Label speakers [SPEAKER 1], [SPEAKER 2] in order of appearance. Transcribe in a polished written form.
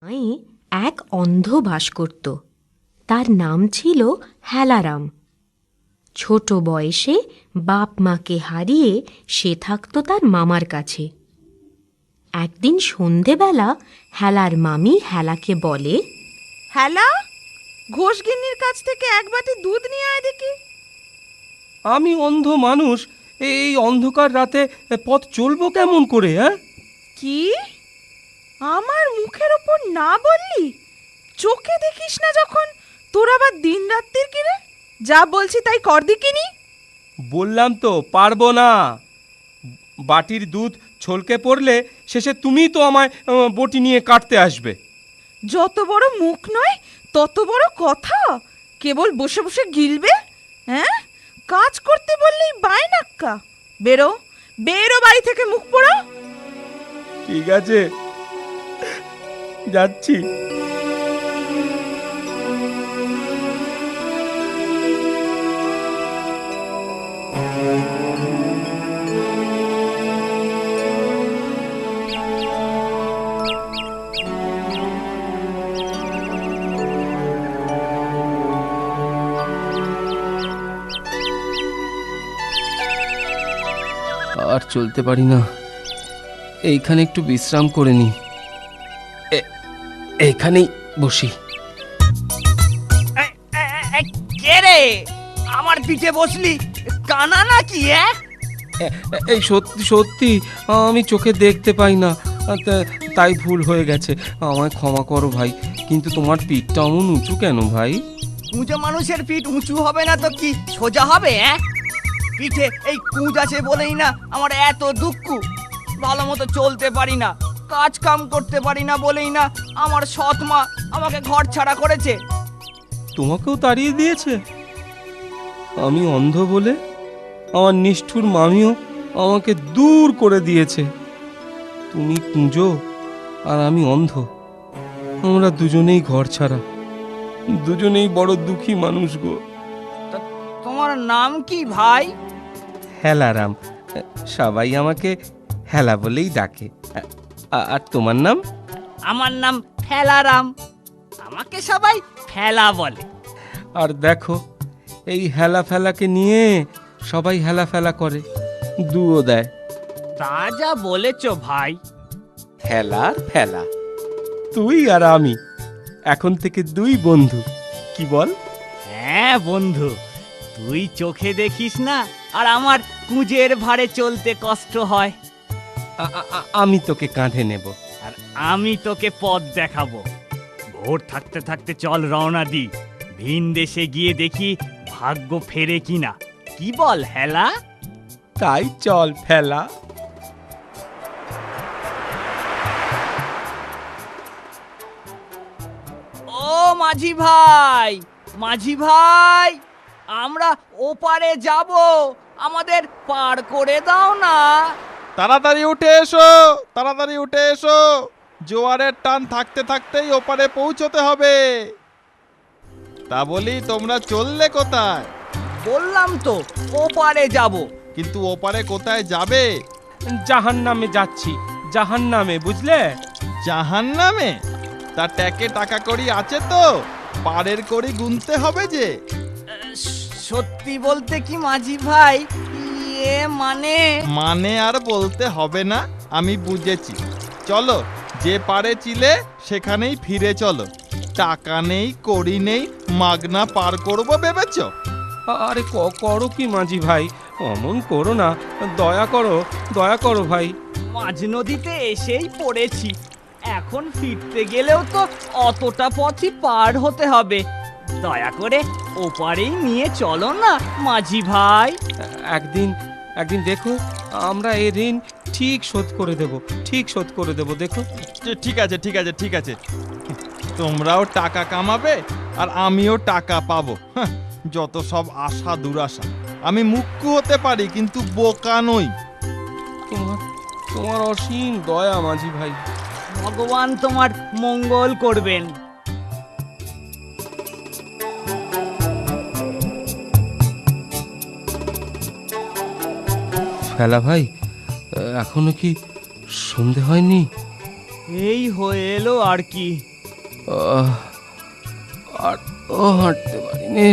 [SPEAKER 1] গাঁয়ে এক অন্ধ বাস করত। তার নাম ছিল হেলারাম। ছোট বয়সে বাপ মাকে হারিয়ে সে থাকত তার মামার কাছে। একদিন সন্ধেবেলা হেলার মামি হেলাকে বলে,
[SPEAKER 2] হেলা, ঘোষগিন্নির কাছ থেকে এক বাটি দুধ নিয়ে আয় দেখি।
[SPEAKER 3] আমি অন্ধ মানুষ, এই অন্ধকার রাতে পথ চলবো কেমন করে?
[SPEAKER 2] কি আমার মুখের ওপর না বললি? চোখে দেখিস না যখন, তোর আবার দিন রাত্রির কিরে? যা বলছি তাই কর দিকিনি।
[SPEAKER 3] বললাম তো পারবো না। বাটির দুধ ছলকে পড়লে শেষে তুমিই তো আমায় বটি নিয়ে কাটতে আসবে।
[SPEAKER 2] যত বড় মুখ নয় তত বড় কথা, কেবল বসে বসে গিলবে। হ্যাঁ, কাজ করতে বললেই বায়নাক্কা। বেরো বেরো বাড়ি থেকে, মুখ পোড়া।
[SPEAKER 3] ঠিক আছে, যাচ্ছি। আর চলতে পারি না, এইখানে একটু বিশ্রাম করে নি। এইখানেই বসি।
[SPEAKER 4] কে রে আমার পিঠে বসলি? কানা নাকি?
[SPEAKER 3] এই সত্যি সত্যি আমি চোখে দেখতে পাই না, তাই ভুল হয়ে গেছে, আমায় ক্ষমা করো ভাই। কিন্তু তোমার পিঠটা অমন উঁচু কেন ভাই?
[SPEAKER 4] উঁচু মানুষের পিঠ উঁচু হবে না তো কি সোজা হবে? পিঠে এই কুঁজ আছে বলেই না আমার এত দুঃখ। ভালো মতো চলতে পারি না, কাজ কাম করতে পারি না বলেই না আমার সৎ মা আমাকে ঘর ছাড়া করেছে।
[SPEAKER 3] তোমাকেও তাড়িয়ে দিয়েছে? আমি অন্ধ বলে আমার নিষ্ঠুর মামিও আমাকে দূর করে দিয়েছে। তুমি কুঁজো আর আমি অন্ধ, আমরা দুজনেই ঘর ছাড়া, দুজনেই বড় দুঃখী মানুষ গো।
[SPEAKER 4] তোমার নাম কি ভাই?
[SPEAKER 3] হেলারাম, সবাই আমাকে হেলা বলেই ডাকে। আর তোমার নাম?
[SPEAKER 4] আমার নাম ফেলারাম, আমাকে সবাই ফেলা বলে।
[SPEAKER 3] আর দেখো, এই হেলা ফেলাকে নিয়ে সবাই হেলা ফেলা করে, দুও দেয়।
[SPEAKER 4] তা যা বলেছ ভাই।
[SPEAKER 3] হেলার ফেলা, তুই আর আমি এখন থেকে দুই বন্ধু, কি বল?
[SPEAKER 4] হ্যাঁ বন্ধু, তুই চোখে দেখিস না আর আমার কুঁজের ভারে চলতে কষ্ট হয়,
[SPEAKER 3] আমি তোকে কাঁধে নেব।
[SPEAKER 4] আর আমি তোকে পথ দেখাবো। ভোর থাকতে থাকতে চল রওনা দি, ভিন দেশে গিয়ে দেখি ভাগ্য ফেরে কিনা। কি বল হেলা?
[SPEAKER 3] তাই চল ফেলা।
[SPEAKER 4] ও মাঝি ভাই, মাঝি ভাই, আমরা ওপারে যাব, আমাদের পার করে দাও না।
[SPEAKER 5] তাড়াতাড়ি উঠে এসো, তাড়াতাড়ি উঠে এসো, জোয়ারের টান থাকতে থাকতেই ওপারে পৌঁছতে হবে। তা বলি, তোমরা চললে কোথায়?
[SPEAKER 4] বললাম তো ওপারে যাব।
[SPEAKER 5] কিন্তু ওপারে কোথায় যাবে?
[SPEAKER 3] জাহান্নামে যাচ্ছি, জাহান্নামে, বুঝলে?
[SPEAKER 5] জাহান্নামে? তা ট্যাকে টাকা কড়ি আছে তো? পারের কড়ি গুনতে হবে যে।
[SPEAKER 4] সত্যি বলতে কি মাঝি ভাই, মানে
[SPEAKER 5] আর বলতে হবে না, আমি বুঝেছি। চলো, যে পারে চিলে সেখানেই ফিরে চলো। টাকা নেই, কড়ি নেই, মাগনা পার করবো ভেবেছ?
[SPEAKER 3] আরে করো কি মাঝি ভাই, অমন করো না, দয়া করো, দয়া করো ভাই।
[SPEAKER 4] মাঝ নদীতে এসেই পড়েছি, এখন ফিরতে গেলেও তো অতটা পথই পার হতে হবে। দয়া করে ওপারেই নিয়ে চলো না মাঝি ভাই।
[SPEAKER 3] একদিন একদিন দেখো, আমরা এই ঋণ ঠিক শোধ করে দেব, ঠিক শোধ করে দেব, দেখো।
[SPEAKER 5] ঠিক আছে, ঠিক আছে, ঠিক আছে। তোমরাও টাকা কামাবে আর আমিও টাকা পাবো। যত সব আশা দুরাশা। আমি মুখ্য হতে পারি কিন্তু বোকা নই।
[SPEAKER 3] তোমার তোমার অসীম দয়া মাঝি ভাই।
[SPEAKER 4] ভগবান তোমার মঙ্গল করবেন।
[SPEAKER 3] ফেলা ভাই, এখনো কি সন্ধে হয়নি?
[SPEAKER 4] এই হয়ে এলো আর কি।
[SPEAKER 3] আর হাঁটতে পারি নে।